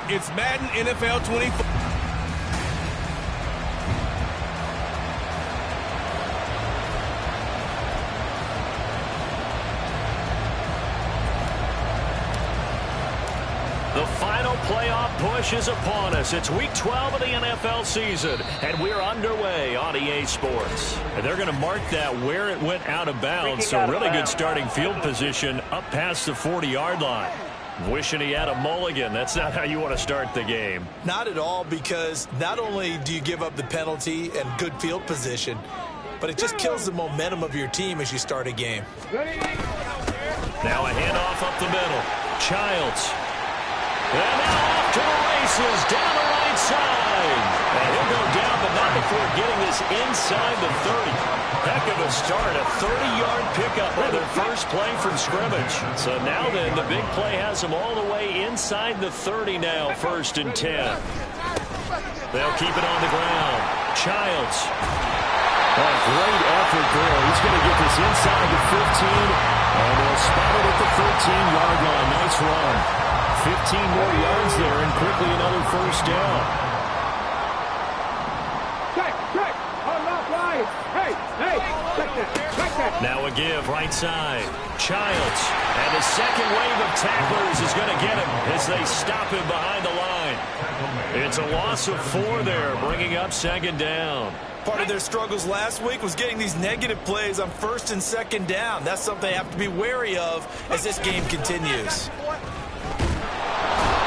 It's Madden NFL 24. The final playoff push is upon us. It's Week 12 of the NFL season, and we're underway on EA Sports. And they're going to mark that where it went out of bounds, so really good starting field position up past the 40-yard line. Wishing he had a mulligan. That's not how you want to start the game. Not at all, because not only do you give up the penalty and good field position, but it just kills the momentum of your team as you start a game. Now a handoff up the middle. Childs. And now off to the races, down the right side. And he'll go down, but not before getting this inside the 30. Heck of a start, a 30-yard pickup on their first play from scrimmage. So now then, the big play has them all the way inside the 30 now, 1st and 10. They'll keep it on the ground. Childs. A great effort there. He's going to get this inside the 15, and they'll spot it at the 13-yard line. Nice run. 15 more yards there, and quickly another first down. Now a give, right side. Childs. And the second wave of tacklers is going to get him as they stop him behind the line. It's a loss of 4 there, bringing up 2nd down. Part of their struggles last week was getting these negative plays on 1st and 2nd down. That's something they have to be wary of as this game continues.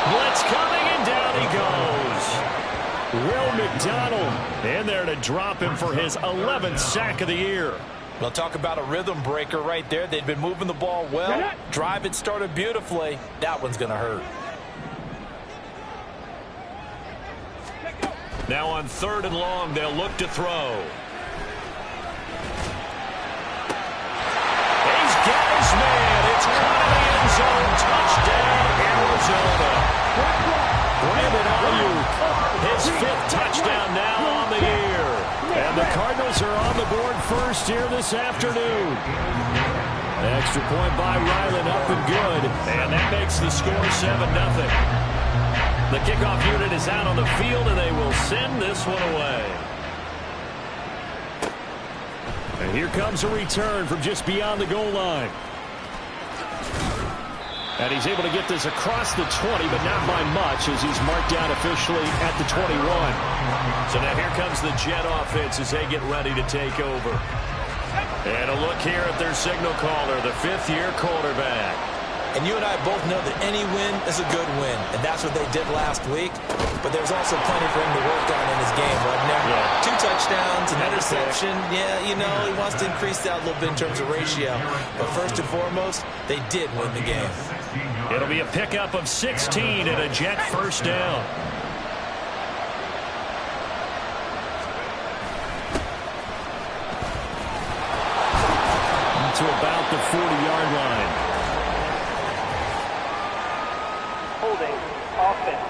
Blitz coming, and down he goes. Will McDonald in there to drop him for his 11th sack of the year. Well, talk about a rhythm breaker right there. They'd been moving the ball well. Drive had started beautifully. That one's going to hurt. Now on 3rd and long, they'll look to throw. He's got his man. It's right in the end zone. Touchdown, Arizona. Brandon Ayuk, his 5th touchdown now on the year. And the Cardinals are on the board first here this afternoon. Extra point by Ryland, up and good. And that makes the score 7-0. The kickoff unit is out on the field, and they will send this one away. And here comes a return from just beyond the goal line. And he's able to get this across the 20, but not by much, as he's marked down officially at the 21. So now here comes the Jet offense as they get ready to take over. And a look here at their signal caller, the 5th-year quarterback. And you and I both know that any win is a good win, and that's what they did last week. But there's also plenty for him to work on in his game, wasn't there? Yeah. 2 touchdowns, an interception. Yeah, you know, he wants to increase that a little bit in terms of ratio. But first and foremost, they did win the game. It'll be a pickup of 16 and a Jet first down. To about the 40-yard line. Holding offense.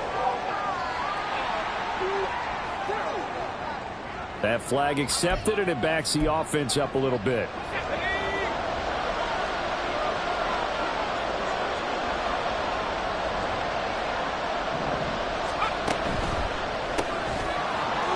That flag accepted, and it backs the offense up a little bit.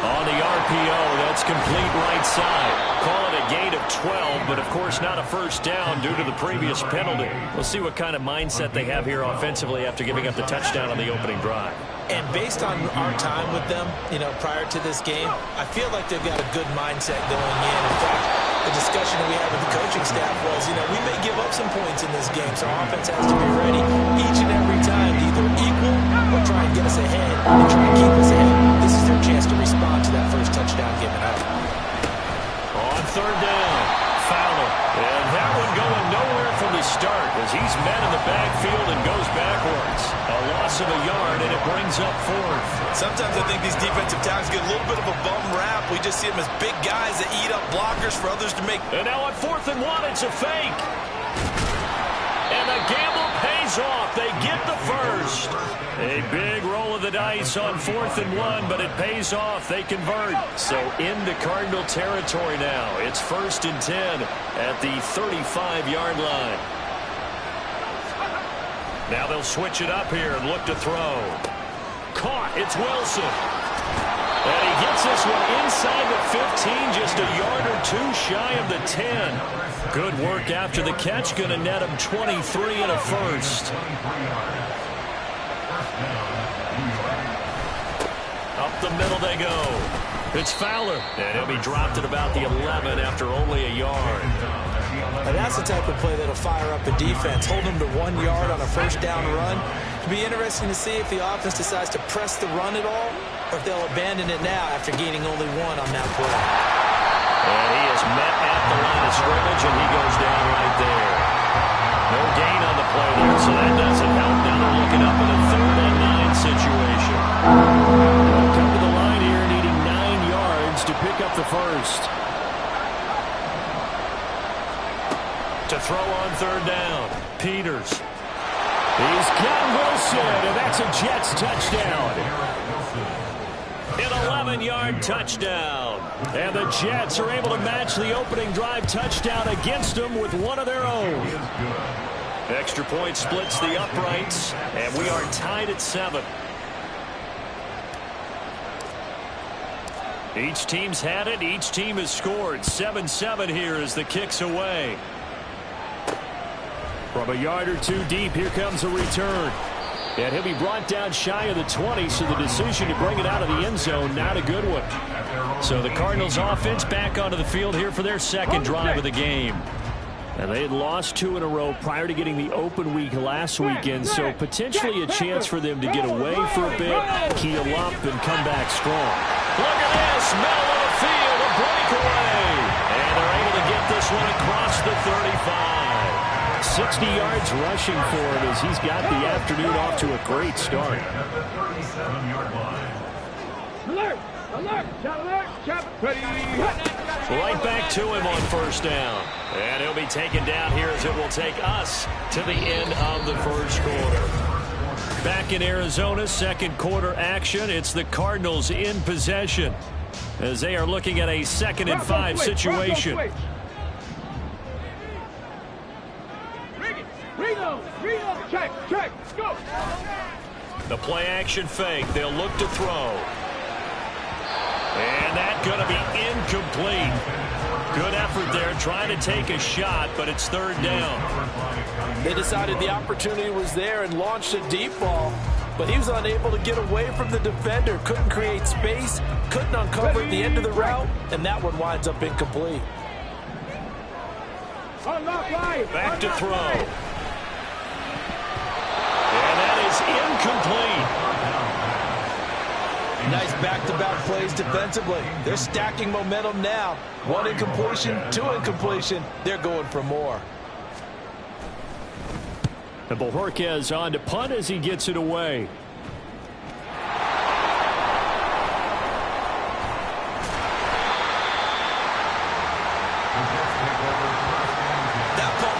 On the RPO, that's complete right side. Call it a gain of 12, but of course not a first down due to the previous penalty. We'll see what kind of mindset they have here offensively after giving up the touchdown on the opening drive. And based on our time with them, you know, prior to this game, I feel like they've got a good mindset going in. In fact, the discussion that we had with the coaching staff was, you know, we may give up some points in this game, so our offense has to be ready each and every time to either equal or try and get us ahead and try and keep us ahead. This is their chance to respond to that first touchdown given up. On 3rd down, Fowler. And that one going nowhere from the start as he's met in the backfield and goes backwards. A loss of a yard, and it brings up 4th. Sometimes I think these defensive tackles get a little bit of a bum rap. We just see them as big guys that eat up blockers for others to make. And now on 4th and 1, it's a fake. And the gamble pays off. They get the first. A big roll of the dice on 4th and 1, but it pays off. They convert. So into Cardinal territory now. It's 1st and 10 at the 35-yard line. Now they'll switch it up here and look to throw. caught. It's Wilson. And he gets this one inside the 15, just a yard or two shy of the 10. Good work after the catch. Going to net him 23 and a first. Up the middle they go. It's Fowler. And he'll be dropped at about the 11 after only a yard. Now that's the type of play that'll fire up a defense. Hold them to 1 yard on a first down run. It'll be interesting to see if the offense decides to press the run at all, or if they'll abandon it now after gaining only 1 on that play. And he is met at the line of scrimmage, and he goes down right there. No gain on the play there, so that doesn't help. Now they're looking up in a 3rd and 9 situation. They'll come to the line here, needing 9 yards to pick up the first. To throw on 3rd down, Peters. He's got Wilson, and that's a Jets touchdown. An 11-yard touchdown. And the Jets are able to match the opening drive touchdown against them with one of their own. Extra point splits the uprights, and we are tied at 7. Each team's had it. Each team has scored. 7-7 here as the kick's away. From a yard or two deep, here comes a return. And he'll be brought down shy of the 20, so the decision to bring it out of the end zone, not a good one. So the Cardinals offense back onto the field here for their second drive of the game. And they had lost 2 in a row prior to getting the open week last weekend, so potentially a chance for them to get away for a bit, keel up, and come back strong. Look at this, middle of the field, a breakaway. And they're able to get this one across the 35. 60 yards rushing for him as he's got the afternoon off to a great start. Alert! Alert! Alert! Right back to him on first down. And he'll be taken down here as it will take us to the end of the first quarter. Back in Arizona, second quarter action. It's the Cardinals in possession as they are looking at a 2nd and 5 situation. Check, go! The play action fake. They'll look to throw. And that's going to be incomplete. Good effort there trying to take a shot, but it's 3rd down. They decided the opportunity was there and launched a deep ball, but he was unable to get away from the defender. Couldn't create space, couldn't uncover at the end of the route, and that one winds up incomplete. Back to throw. And that is incomplete. Nice back-to-back plays defensively. They're stacking momentum now. 1 incompletion, 2 incompletion. They're going for more. And Bojorquez on to punt as he gets it away.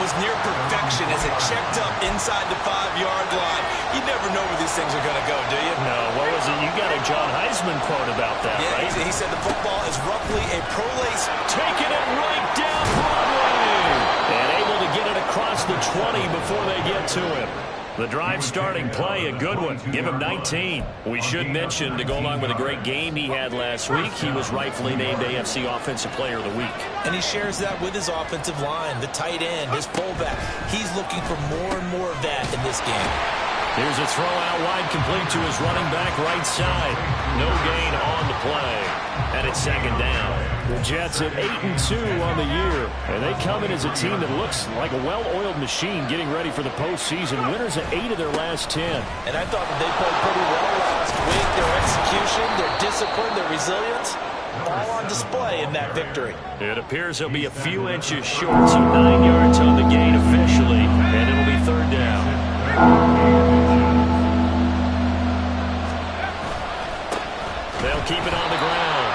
Was near perfection as it checked up inside the 5-yard line. You never know where these things are going to go, do you? No, what was it? You got a John Heisman quote about that, yeah, right? He said the football is roughly a pro lace. Taking it right down Broadway. And able to get it across the 20 before they get to him. The drive starting play, a good one. Give him 19. We should mention, to go along with a great game he had last week, he was rightfully named AFC Offensive Player of the Week. And he shares that with his offensive line, the tight end, his fullback. He's looking for more and more of that in this game. Here's a throw out wide, complete to his running back right side. No gain on the play. And it's 2nd down. The Jets at 8-2 on the year. And they come in as a team that looks like a well-oiled machine getting ready for the postseason. Winners at 8 of their last 10. And I thought that they played pretty well last week. Their execution, their discipline, their resilience, all on display in that victory. It appears they'll be a few inches short, so 9 yards on the gain officially, and it'll be 3rd down. They'll keep it on the ground.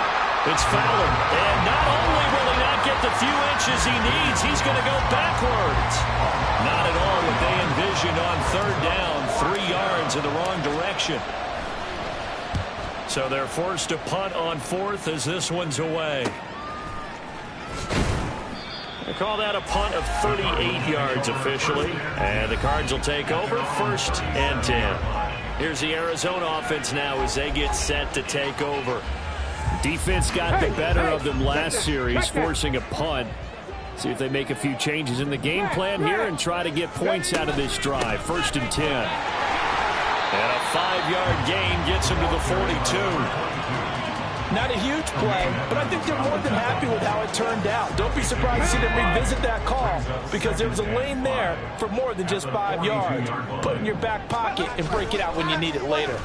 It's Fowler, and not only will he not get the few inches he needs, he's going to go backwards. Not at all what they envisioned on 3rd down, 3 yards in the wrong direction. So they're forced to punt on 4th as this one's away. They call that a punt of 38 yards officially. And the Cards will take over 1st and 10. Here's the Arizona offense now as they get set to take over. Defense got the better of them last series, forcing a punt. See if they make a few changes in the game plan here and try to get points out of this drive. 1st and 10. And a 5-yard gain gets them to the 42. Not a huge play, but I think they're more than happy with how it turned out. Don't be surprised to see them revisit that call because there was a lane there for more than just 5 yards. Put it in your back pocket and break it out when you need it later.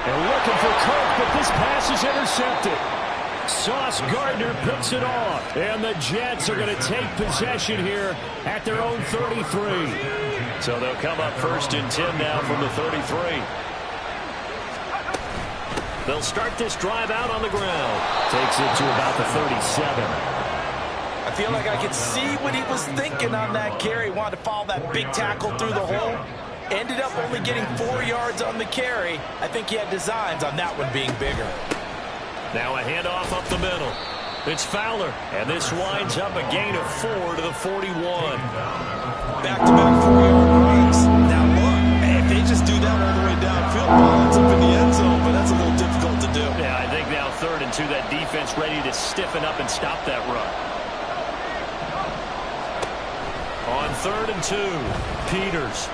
They're looking for Cook, but this pass is intercepted. Sauce Gardner picks it off, and the Jets are going to take possession here at their own 33. So they'll come up 1st and 10 now from the 33. They'll start this drive out on the ground. Takes it to about the 37. I feel like I could see what he was thinking on that carry. Wanted to follow that big tackle through the hole. Ended up only getting 4 yards on the carry. I think he had designs on that one being bigger. Now a handoff up the middle. It's Fowler, and this winds up a gain of 4 to the 41. Back-to-back 4-yard runs. Now look, if they just do that all the way downfield, ball ends up in the end zone, but that's a little difficult to do. Yeah, I think now 3rd and 2, that defense ready to stiffen up and stop that run. On 3rd and 2, Peters.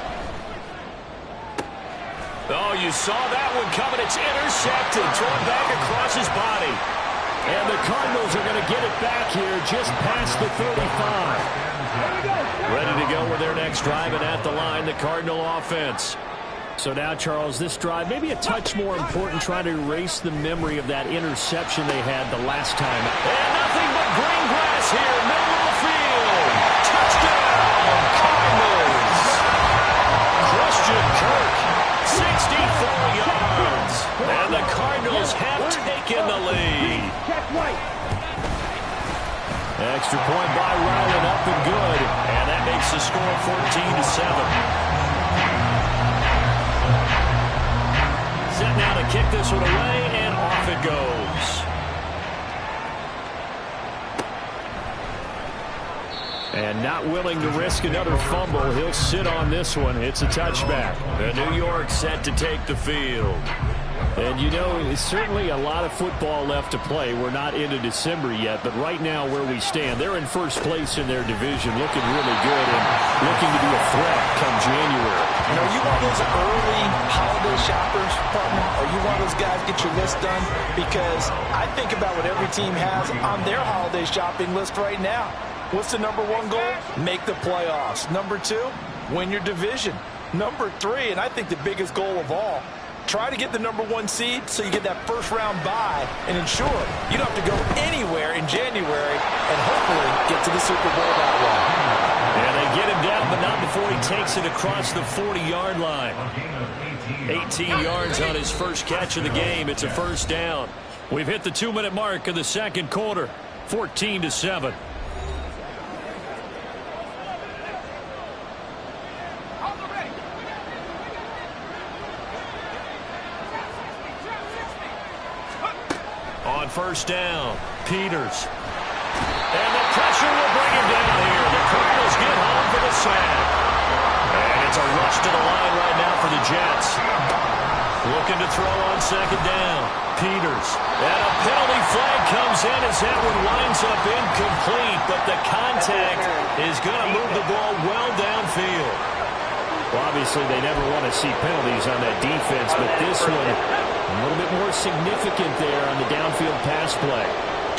Oh, you saw that one coming. It's intercepted. Thrown back across his body. And the Cardinals are going to get it back here just past the 35. Ready to go with their next drive, and at the line, the Cardinal offense. So now, Charles, this drive maybe a touch more important, trying to erase the memory of that interception they had the last time. And nothing but green grass here, middle of the field. Touchdown, Cardinals. Christian Kirk, 64 yards. And the Cardinals have taken the lead. Extra point by Ryland, up and good. And that makes the score 14-7. Set now to kick this one away, and off it goes. And not willing to risk another fumble, he'll sit on this one. It's a touchback. The New York set to take the field. And, you know, it's certainly a lot of football left to play. We're not into December yet, but right now where we stand, they're in first place in their division, looking really good and looking to be a threat come January. You know, you one of those early holiday shoppers, partner? Are you one of those guys get your list done? Because I think about what every team has on their holiday shopping list right now. What's the number 1 goal? Make the playoffs. Number 2, win your division. Number 3, and I think the biggest goal of all, try to get the number 1 seed so you get that first-round bye and ensure you don't have to go anywhere in January and hopefully get to the Super Bowl that way. And they get him down, but not before he takes it across the 40-yard line. 18 yards on his first catch of the game. It's a first down. We've hit the 2-minute mark of the second quarter. 14-7. On first down, Peters. And the pressure will bring him down here. The Cardinals get home for the sack. And it's a rush to the line right now for the Jets. Looking to throw on second down. Peters. And a penalty flag comes in as that one winds up incomplete. But the contact is going to move the ball well downfield. Well, obviously, they never want to see penalties on that defense, but this one a little bit more significant there on the downfield pass play.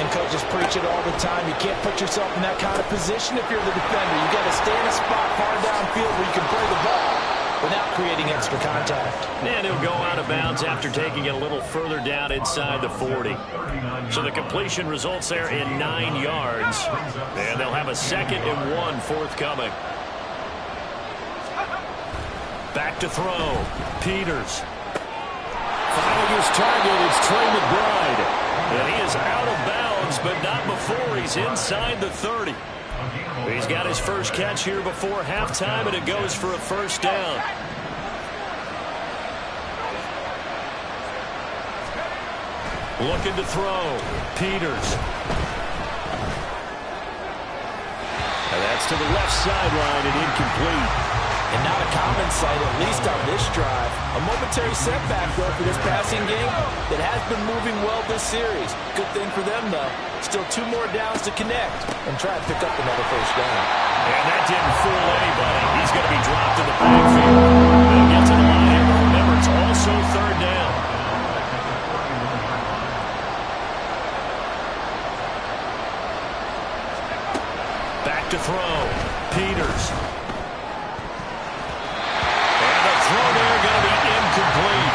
And coaches preach it all the time. You can't put yourself in that kind of position if you're the defender. You got to stay in a spot far downfield where you can play the ball without creating extra contact. And he'll go out of bounds after taking it a little further down inside the 40. So the completion results there in 9 yards. And they'll have a 2nd and 1 forthcoming. Back to throw. Peters. Finding his target, it's Trey McBride. And he is out of bounds, but not before he's inside the 30. He's got his first catch here before halftime, and it goes for a first down. Looking to throw. Peters. And that's to the left sideline and incomplete. And not a common sight, at least on this drive. A momentary setback, though, for this passing game that has been moving well this series. Good thing for them, though. Still 2 more downs to connect and try to pick up another first down. And that didn't fool anybody. He's going to be dropped in the backfield. They'll get to the line here, but remember, it's also 3rd down. Back to throw. Peters. And the throw there going to be incomplete.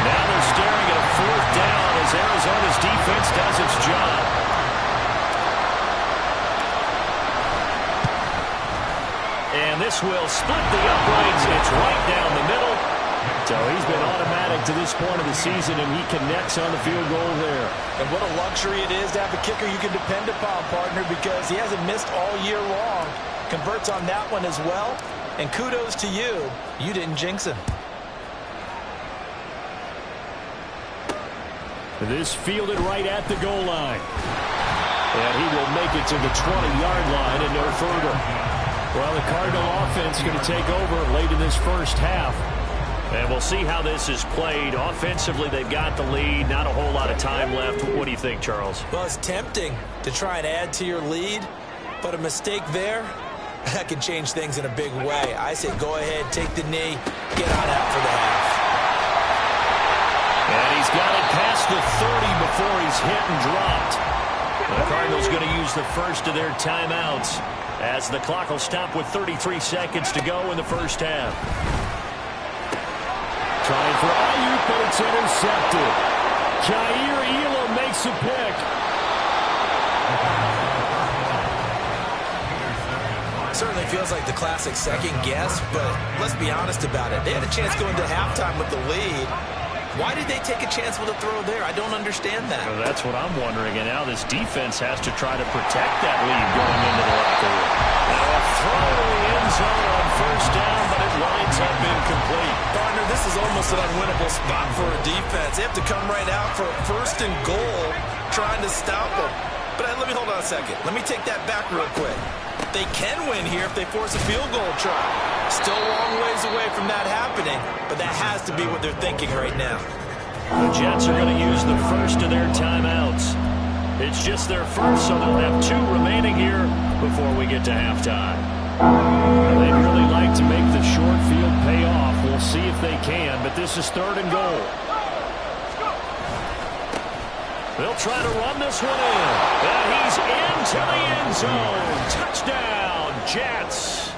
Now they're staring at a 4th down as Arizona's defense does its job. And this will split the uprights. It's right down the middle. So he's been automatic to this point of the season, and he connects on the field goal there. And what a luxury it is to have a kicker you can depend upon, partner, because he hasn't missed all year long. Converts on that one as well. And kudos to you. You didn't jinx him. This fielded right at the goal line. And he will make it to the 20-yard line and no further. Well, the Cardinal offense is going to take over late in this first half. And we'll see how this is played. Offensively, they've got the lead. Not a whole lot of time left. What do you think, Charles? Well, it's tempting to try and add to your lead, but a mistake there, that can change things in a big way. I say go ahead, take the knee, get on out for the half. And he's got it past the 30 before he's hit and dropped. The Cardinals going to use the first of their timeouts as the clock will stop with 33 seconds to go in the first half. Trying for Ayuk, but it's intercepted. Jair Elam makes a pick. Certainly feels like the classic second guess, but let's be honest about it. They had a chance going to halftime with the lead. Why did they take a chance with a throw there? I don't understand that. Well, that's what I'm wondering. And now this defense has to try to protect that lead going into the locker room. Now a throw in the end zone on 1st down, but it winds up incomplete. Partner, this is almost an unwinnable spot for a defense. They have to come right out for a 1st and goal, trying to stop them. But let me hold on a second. Let me take that back real quick. They can win here if they force a field goal try. Still a long ways away from that happening, but that has to be what they're thinking right now. The Jets are going to use the first of their timeouts. It's just their first, so they'll have 2 remaining here before we get to halftime. They'd really like to make the short field pay off. We'll see if they can, but this is 3rd and goal. They'll try to run this one in. And he's into the end zone. Touchdown, Jets.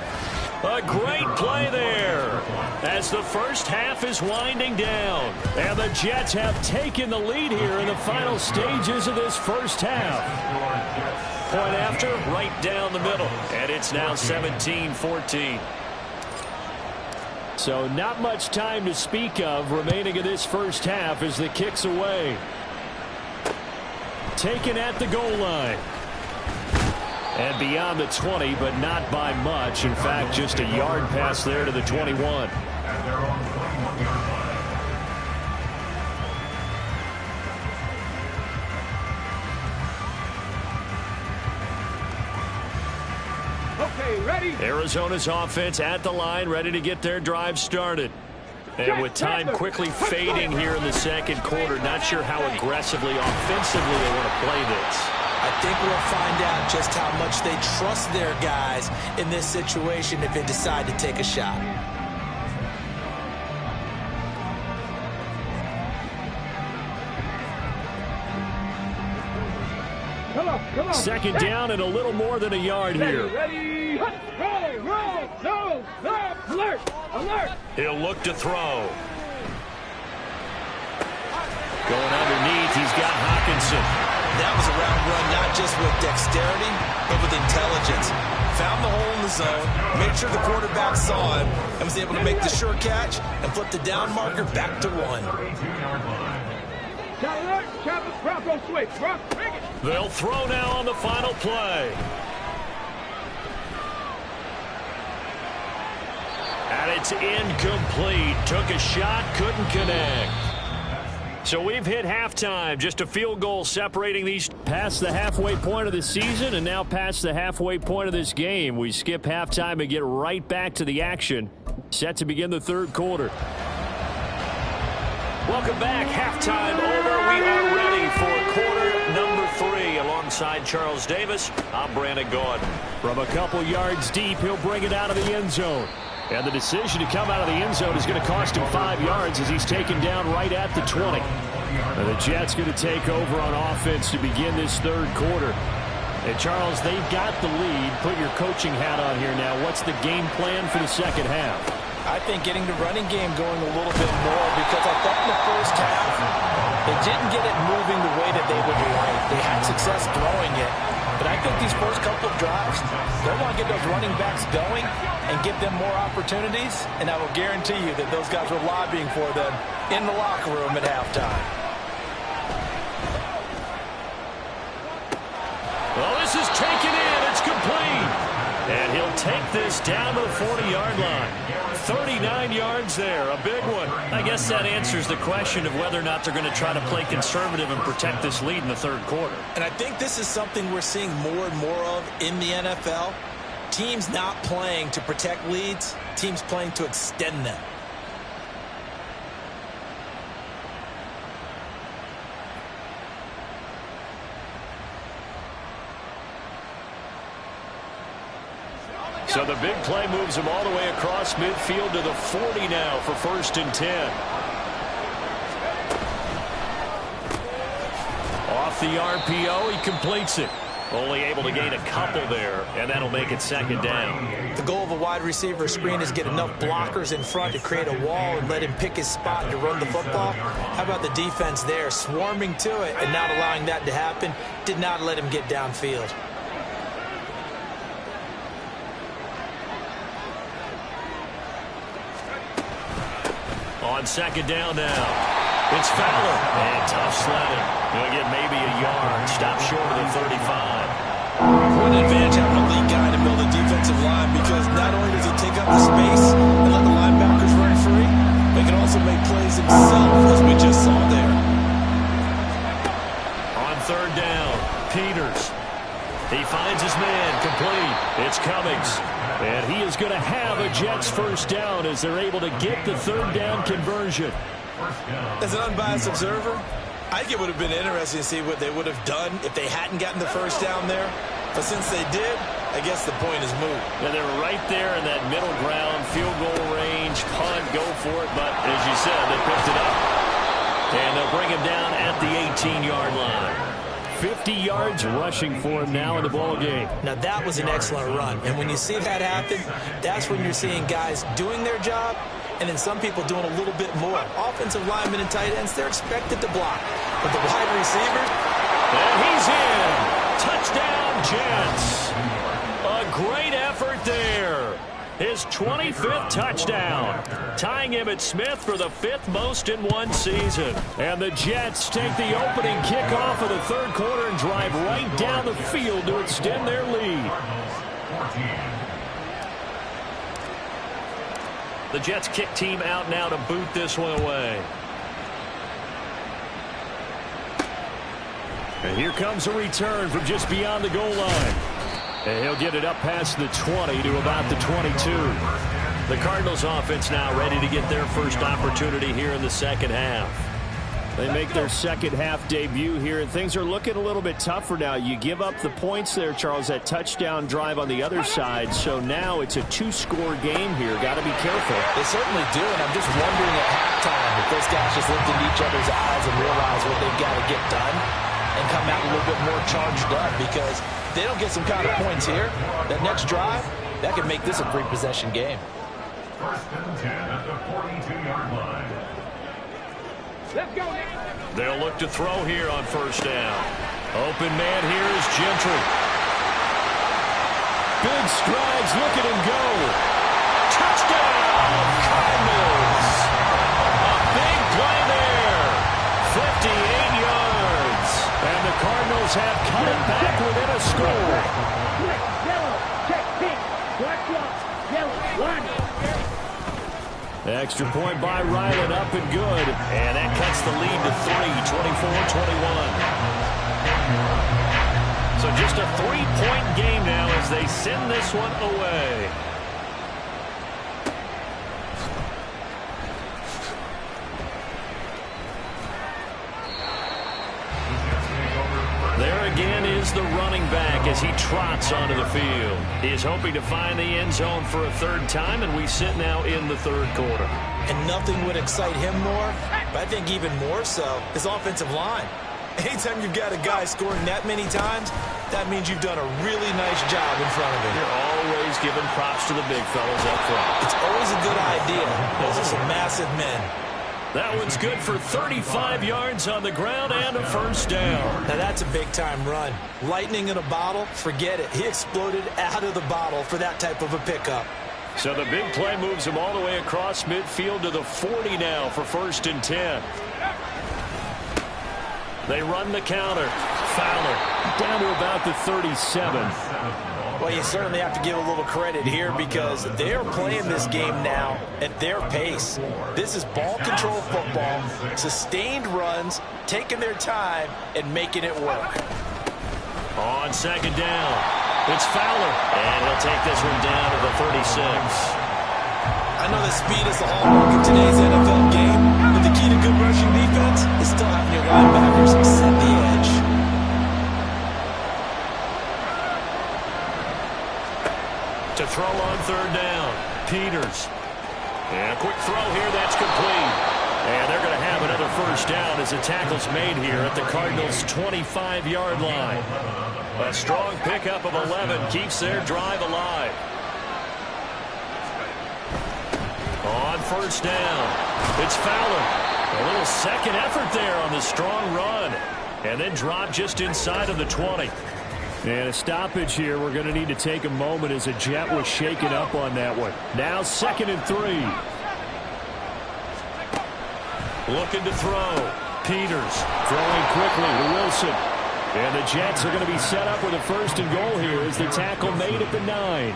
A great play there as the first half is winding down. And the Jets have taken the lead here in the final stages of this first half. Point after, right down the middle. And it's now 17-14. So not much time to speak of remaining in this first half as the kick's away. Taken at the goal line. And beyond the 20, but not by much. In fact, just a yard pass there to the 21. Okay, ready? Arizona's offense at the line, ready to get their drive started. And with time quickly fading here in the second quarter, not sure how aggressively, offensively they want to play this. I think we'll find out just how much they trust their guys in this situation if they decide to take a shot. Come on. Second down and a little more than a yard here. Ready, roll, no, alert. He'll look to throw. Going underneath, he's got Hawkinson. That was a round run, not just with dexterity, but with intelligence. Found the hole in the zone, made sure the quarterback saw him, and was able to make the sure catch and flip the down marker back to 1. They'll throw now on the final play. And it's incomplete. Took a shot, couldn't connect. So we've hit halftime. Just a field goal separating these. Past the halfway point of the season and now past the halfway point of this game. We skip halftime and get right back to the action. Set to begin the third quarter. Welcome back. Halftime over. We are ready for quarter number 3. Alongside Charles Davis, I'm Brandon Gaudin. From a couple yards deep, he'll bring it out of the end zone. And the decision to come out of the end zone is going to cost him 5 yards as he's taken down right at the 20. And the Jets going to take over on offense to begin this third quarter. And Charles, they've got the lead. Put your coaching hat on here now. What's the game plan for the second half? I think getting the running game going a little bit more, because I thought in the first half they didn't get it moving the way that they would like. They had success throwing it, but I think these first couple of drives, they want to get those running backs going and give them more opportunities, and I will guarantee you that those guys were lobbying for them in the locker room at halftime. Well, this is taken in. It's complete. And he'll take this down to the 40-yard line. 39 yards there, a big one. I guess that answers the question of whether or not they're going to try to play conservative and protect this lead in the third quarter. And I think this is something we're seeing more and more of in the NFL. Teams not playing to protect leads, teams playing to extend them. So the big play moves him all the way across midfield to the 40 now for 1st and 10. Off the RPO, he completes it. Only able to gain a couple there, and that'll make it 2nd down. The goal of a wide receiver screen is get enough blockers in front to create a wall and let him pick his spot to run the football. How about the defense there, swarming to it and not allowing that to happen? Did not let him get downfield. On 2nd down now, it's Fowler. And tough sledding. He'll get maybe a yard. Stop short of the 35. What an advantage having a lead guy to build a defensive line, because not only does he take up the space and let the linebackers run free, but he can also make plays himself, as we just saw there. On 3rd down, Peters. He finds his man, complete. It's Cummings. And he is going to have a Jets 1st down as they're able to get the 3rd down conversion. As an unbiased observer, I think it would have been interesting to see what they would have done if they hadn't gotten the 1st down there. But since they did, I guess the point is moot. And they're right there in that middle ground, field goal range, punt, go for it. But as you said, they picked it up. And they'll bring him down at the 18-yard line. 50 yards rushing for him now in the ball game. Now that was an excellent run, and when you see that happen, that's when you're seeing guys doing their job, and then some people doing a little bit more. Offensive linemen and tight ends, they're expected to block, but the wide receiver, and he's in. Touchdown, Jets. A great effort there. His 25th touchdown, tying him at Smith for the 5th most in one season. And the Jets take the opening kickoff of the third quarter and drive right down the field to extend their lead. The Jets kick team out now to boot this one away. And here comes a return from just beyond the goal line. And he'll get it up past the 20 to about the 22. The Cardinals offense now ready to get their first opportunity here in the second half. They make their second half debut here, and things are looking a little bit tougher now. You give up the points there, Charles, that touchdown drive on the other side. So now it's a 2-score game here. Got to be careful. They certainly do, and I'm just wondering at halftime if those guys just looked into each other's eyes and realize what they've got to get done and come out a little bit more charged up, because if they don't get some kind of points here, that next drive, that could make this a 3-possession game. 1st and 10 at the 42-yard line. Let's go. They'll look to throw here on 1st down. Open man here is Gentry. Big strides, look at him go. Touchdown, Cardinals. A big play there. 58 yards. And the Cardinals have cut it back within a score. Yellow, check, pink, black, yellow, one. Extra point by Ryland, up and good. And that cuts the lead to 3, 24-21. So just a 3-point game now as they send this one away. There again is the running back as he trots onto the field. He is hoping to find the end zone for a third time, and we sit now in the third quarter. And nothing would excite him more, but I think even more so, his offensive line. Anytime you've got a guy scoring that many times, that means you've done a really nice job in front of him. You're always giving props to the big fellas up front. It's always a good idea. Those are some massive men. That one's good for 35 yards on the ground and a first down. Now that's a big-time run. Lightning in a bottle, forget it. He exploded out of the bottle for that type of a pickup. So the big play moves him all the way across midfield to the 40 now for 1st and 10. They run the counter. Fowler down to about the 37. Well, you certainly have to give a little credit here because they're playing this game now at their pace. This is ball control football, sustained runs, taking their time, and making it work. On 2nd down, it's Fowler, and he'll take this one down to the 36. I know that speed is the hallmark of today's NFL game, but the key to good rushing defense is still having your linebackers set the edge. To throw on 3rd down, Peters. And a quick throw here, that's complete. And they're going to have another first down as the tackle's made here at the Cardinals' 25-yard line. A strong pickup of 11 keeps their drive alive. On 1st down, it's Fowler. A little second effort there on the strong run. And then drop just inside of the 20. And a stoppage here. We're going to need to take a moment as a Jet was shaken up on that one. Now 2nd and 3. Looking to throw. Peters throwing quickly to Wilson. And the Jets are going to be set up with a 1st and goal here as the tackle made at the 9.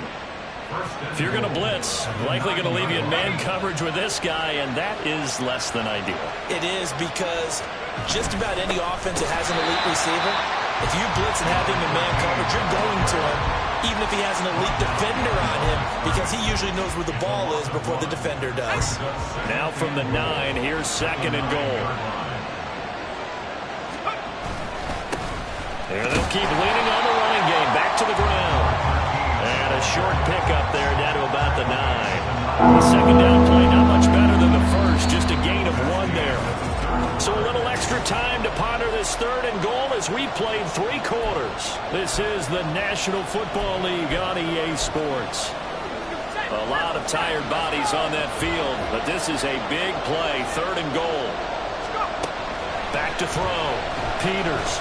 If you're going to blitz, likely going to leave you in man coverage with this guy, and that is less than ideal. It is because just about any offense that has an elite receiver, if you blitz and have him in man coverage, you're going to him, even if he has an elite defender on him, because he usually knows where the ball is before the defender does. Now from the 9, here's 2nd and goal. There they'll keep leaning on the running game. Back to the ground. And a short pickup there down to about the 9. The 2nd down play not much better than the first. Just a gain of 1 there. So a little extra time to ponder this 3rd and goal as we played 3 quarters. This is the National Football League on EA Sports. A lot of tired bodies on that field, but this is a big play. 3rd and goal. Back to throw. Peters.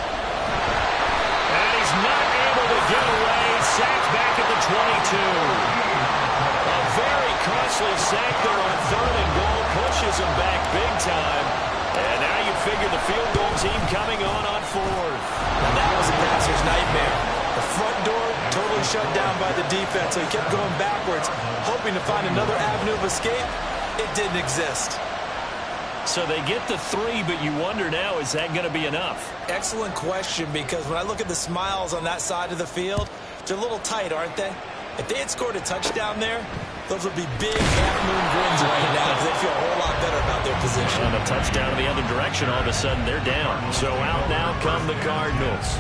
And he's not able to get away. Sacked back at the 22. A very costly sack there on 3rd and goal. Pushes him back big time. And now you figure the field goal team coming on 4th. And that was a passer's nightmare. The front door totally shut down by the defense, so he kept going backwards, hoping to find another avenue of escape. It didn't exist. So they get the 3, but you wonder now, is that going to be enough? Excellent question, because when I look at the smiles on that side of the field, they're a little tight, aren't they? If they had scored a touchdown there, those would be big half-moon grins right now because they feel a whole lot better about their position. On a touchdown in the other direction, all of a sudden they're down. So out now come the Cardinals.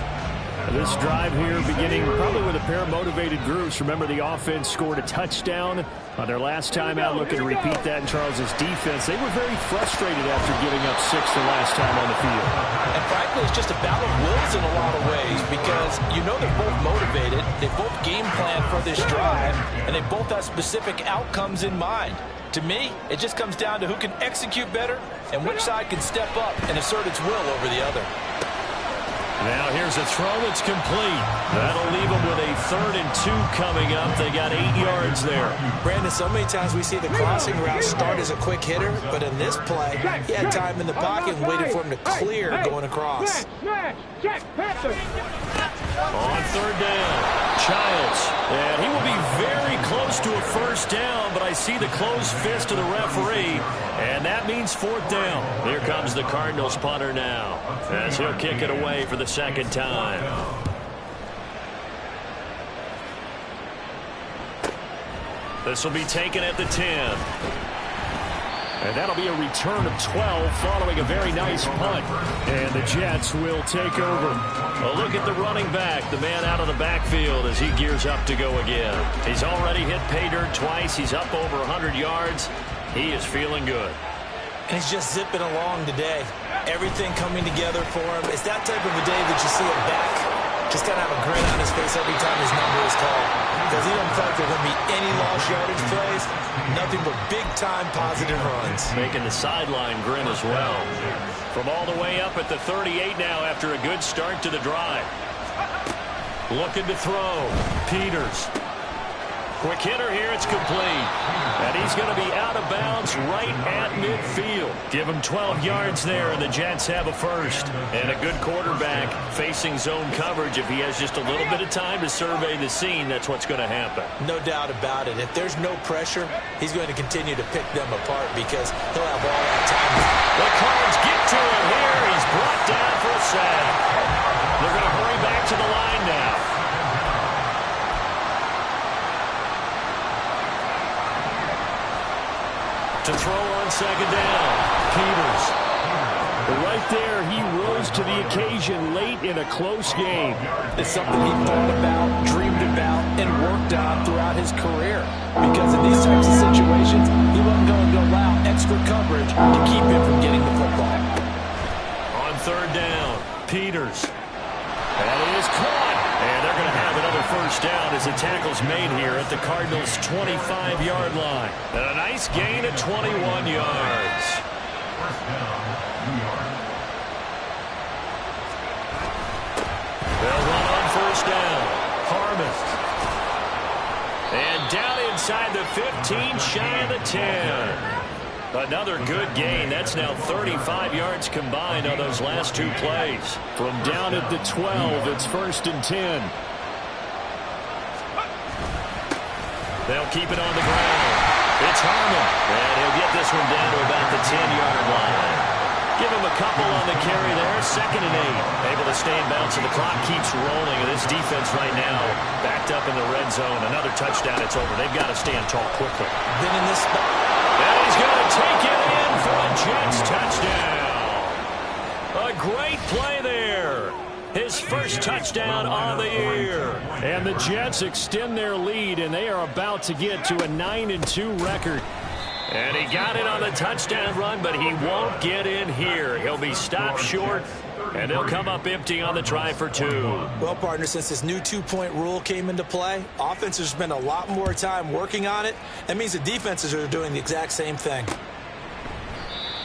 This drive here beginning probably with a pair of motivated groups. Remember, the offense scored a touchdown on their last time out, looking to repeat that in Charles's defense. They were very frustrated after giving up 6 the last time on the field. And frankly, it's just a battle of wills in a lot of ways because you know they're both motivated, they both game plan for this drive, and they both have specific outcomes in mind. To me, it just comes down to who can execute better and which side can step up and assert its will over the other. Now here's a throw that's complete. That'll leave them with a 3rd and 2 coming up. They got 8 yards there. Brandon, so many times we see the crossing route start as a quick hitter, but in this play, he had time in the pocket and waited for him to clear going across. Check, passer. On third down, Childs. And he will be very close to a first down, but I see the closed fist of the referee, and that means fourth down. Here comes the Cardinals punter now, as he'll kick it away for the second time. This will be taken at the 10. And that'll be a return of 12 following a very nice punt. And the Jets will take over. A look at the running back, the man out of the backfield as he gears up to go again. He's already hit pay dirt twice. He's up over 100 yards. He is feeling good. And he's just zipping along today. Everything coming together for him. It's that type of a day that you see him back. Just got to have a grin on his face every time his number is called. Because he doesn't feel like there are going to be any lost yardage plays. Nothing but big-time positive runs. Making the sideline grin as well. From all the way up at the 38 now after a good start to the drive. Looking to throw. Peters. Quick hitter here, it's complete. And he's going to be out of bounds right at midfield. Give him 12 yards there, and the Jets have a first. And a good quarterback facing zone coverage. If he has just a little bit of time to survey the scene, that's what's going to happen. No doubt about it. If there's no pressure, he's going to continue to pick them apart because he'll have all that time. The Cards get to him here. He's brought down for a sack. They're going to hurry back to the line now. To throw on second down, Peters. Right there, he rose to the occasion late in a close game. It's something he thought about, dreamed about, and worked on throughout his career. Because in these types of situations, he wasn't going to allow extra coverage to keep him from getting the football. On third down, Peters. That is caught. And they're going to have another first down as the tackle's made here at the Cardinals' 25-yard line. And a nice gain of 21 yards. They'll run on first down. Harmon. And down inside the 15, shy of the 10. Another good gain. That's now 35 yards combined on those last two plays. From down at the 12, it's first and 10. They'll keep it on the ground. It's Harmon. And he'll get this one down to about the 10-yard line. Give him a couple on the carry there. Second and 8. Able to stay in bounds, and the clock keeps rolling. And this defense right now backed up in the red zone. Another touchdown, it's over. They've got to stand tall quickly. Been in this spot. And he's going to take it in for a Jets touchdown. A great play there. His first touchdown on the year. And the Jets extend their lead, and they are about to get to a 9-2 record. And he got it on the touchdown run, but he won't get in here. He'll be stopped short, and they'll come up empty on the try for two. Well, partner, since this new two-point rule came into play, offenses spend a lot more time working on it. That means the defenses are doing the exact same thing.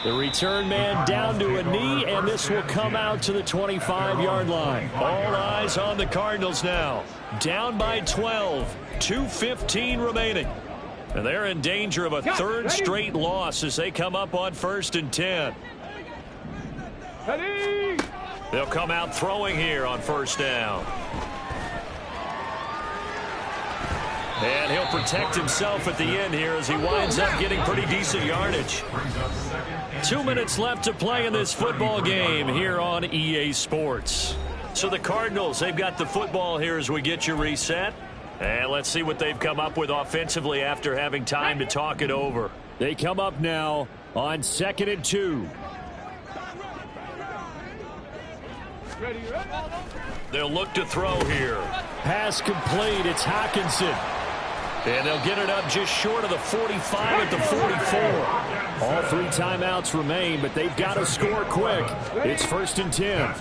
The return man down to a knee, and this will come out to the 25-yard line. All eyes on the Cardinals now. Down by 12, 2:15 remaining. And they're in danger of a third straight loss as they come up on first and 10. They'll come out throwing here on first down. And he'll protect himself at the end here as he winds up getting pretty decent yardage. 2 minutes left to play in this football game here on EA Sports. So the Cardinals, they've got the football here as we get you reset. And let's see what they've come up with offensively after having time to talk it over. They come up now on 2nd and 2. They'll look to throw here. Pass complete. It's Hockenson. And they'll get it up just short of the 45 at the 44. All 3 timeouts remain, but they've got to score quick. It's first and 10.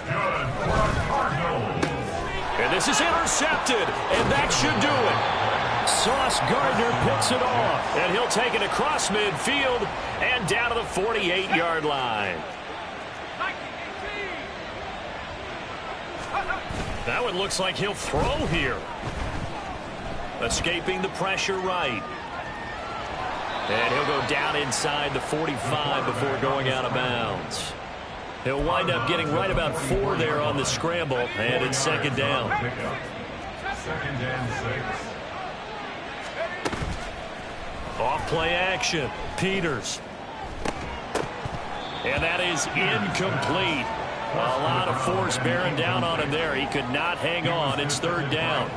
And this is intercepted, and that should do it. Sauce Gardner picks it off, and he'll take it across midfield and down to the 48-yard line. Now it looks like he'll throw here. Escaping the pressure right. And he'll go down inside the 45 before going out of bounds. He'll wind up getting right about 4 there on the scramble, and it's second down. Second and 6. Off play action. Peters. And that is incomplete. A lot of force bearing down on him there. He could not hang on. It's third down.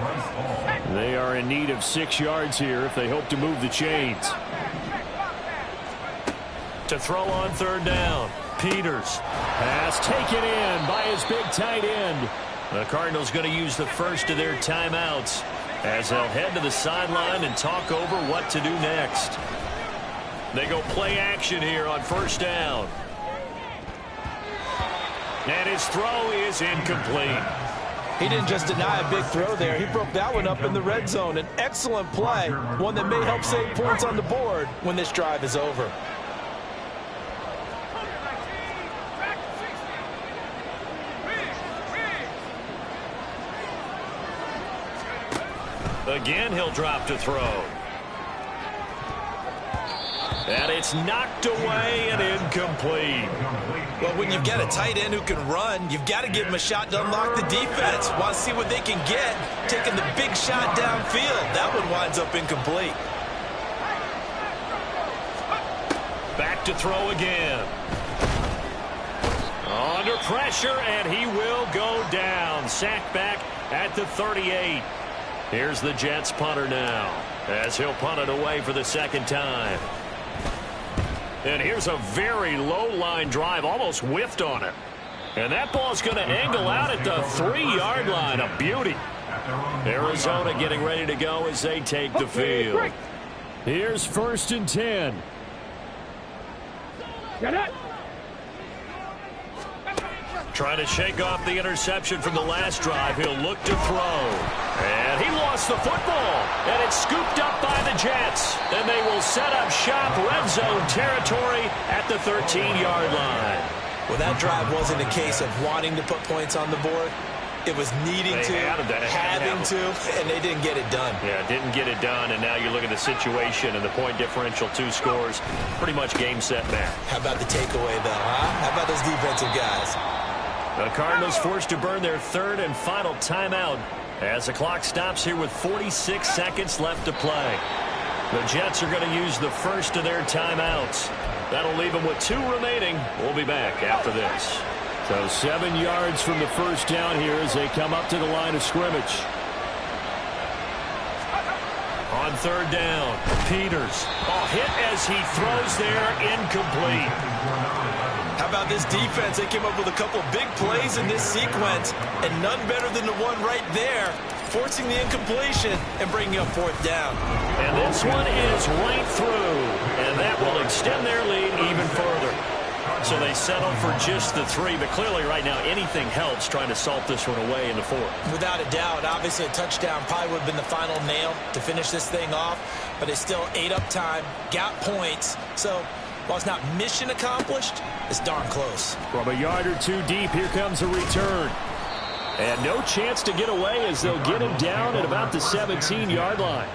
They are in need of 6 yards here if they hope to move the chains. To throw on third down. Peters. Pass taken in by his big tight end. The Cardinals going to use the first of their timeouts as they'll head to the sideline and talk over what to do next. They go play action here on first down. And his throw is incomplete. He didn't just deny a big throw there. He broke that one up in the red zone. An excellent play, one that may help save points on the board when this drive is over. Again, he'll drop to throw. And it's knocked away and incomplete. Well, when you've got a tight end who can run, you've got to give him a shot to unlock the defense. Want to see what they can get. Taking the big shot downfield. That one winds up incomplete. Back to throw again. Under pressure, and he will go down. Sacked back at the 38. Here's the Jets punter now as he'll punt it away for the second time. And here's a very low-line drive, almost whiffed on it. And that ball's going to angle out at the 3-yard line. A beauty. Arizona getting ready to go as they take the field. Here's first and 10. Get it. Trying to shake off the interception from the last drive. He'll look to throw. And he lost the football. And it's scooped up by the Jets. And they will set up shop red zone territory at the 13-yard line. Well, that drive wasn't a case of wanting to put points on the board. It was needing to, having to, and they didn't get it done. Yeah, didn't get it done, and now you look at the situation and the point differential, 2 scores, pretty much game, set, match. How about the takeaway, though, huh? How about those defensive guys? The Cardinals forced to burn their third and final timeout as the clock stops here with 46 seconds left to play. The Jets are going to use the first of their timeouts. That'll leave them with 2 remaining. We'll be back after this. So 7 yards from the first down here as they come up to the line of scrimmage. On third down, Peters. Hit as he throws there, incomplete. How about this defense? They came up with a couple big plays in this sequence, and none better than the one right there, forcing the incompletion and bringing up fourth down. And this one is right through, and that will extend their lead even further. So they settle for just the 3, but clearly right now anything helps trying to salt this one away in the 4th. Without a doubt, obviously a touchdown probably would have been the final nail to finish this thing off, but they still ate up time, got points. So while it's not mission accomplished, it's darn close. From a yard or 2 deep, here comes a return. And no chance to get away as they'll get him down at about the 17-yard line.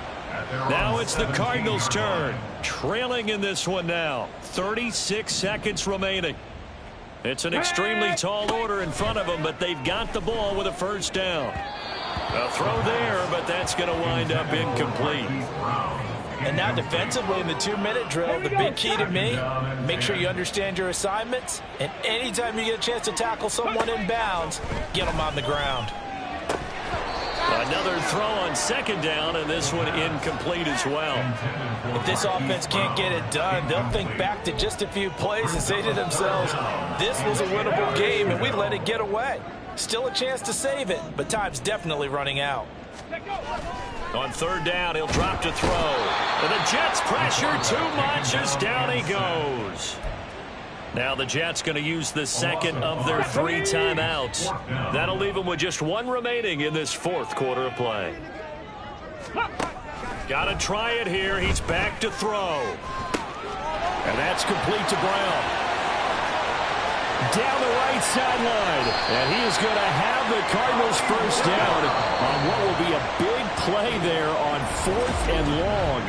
Now it's the Cardinals' turn. Trailing in this one now. 36 seconds remaining. It's an extremely tall order in front of them, but they've got the ball with a first down. A throw there, but that's going to wind up incomplete. And now defensively in the 2-minute drill, the big key to me, make sure you understand your assignments, and anytime you get a chance to tackle someone in bounds, get them on the ground. Another throw on second down, and this one incomplete as well. If this offense can't get it done, they'll think back to just a few plays and say to themselves, this was a winnable game, and we let it get away. Still a chance to save it, but time's definitely running out. On third down, he'll drop to throw. And the Jets pressure too much as down he goes. Now the Jets going to use the second of their 3 timeouts. That'll leave them with just 1 remaining in this 4th quarter of play. Got to try it here. He's back to throw. And that's complete to Brown. Down the right sideline. And he is going to have the Cardinals first down on what will be a big play there on 4th and long.